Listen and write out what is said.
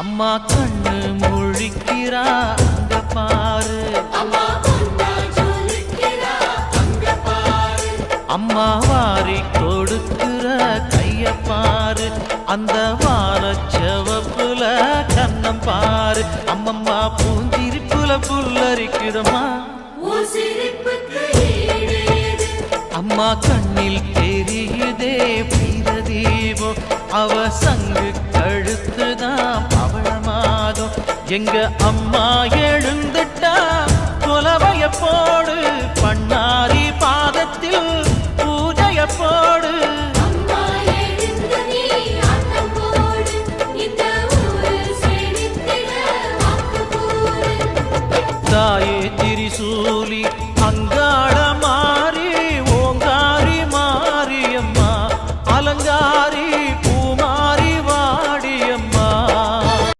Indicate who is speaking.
Speaker 1: அம்மா கண்ணு முழிக்கிறா அங்க பாரு, அம்மா வாரி கொடுக்கிற கைய பாரு, அந்த வானச்சவப்புல கண்ணம் பாரு. அம்மம்மா பூஞ்சிரிப்புல புல்லரிக்குதம்மா, அம்மா கண்ணில் தெரியுதே வீரதீபம், அவ சங்கு கழுத்துதான் பவளமாகும். எங்க அம்மா எழுந்துட்டா கொலவைய போடு, பண்ணாரி பாதத்தில் பூஜைய போடு. தாயே திரிசூ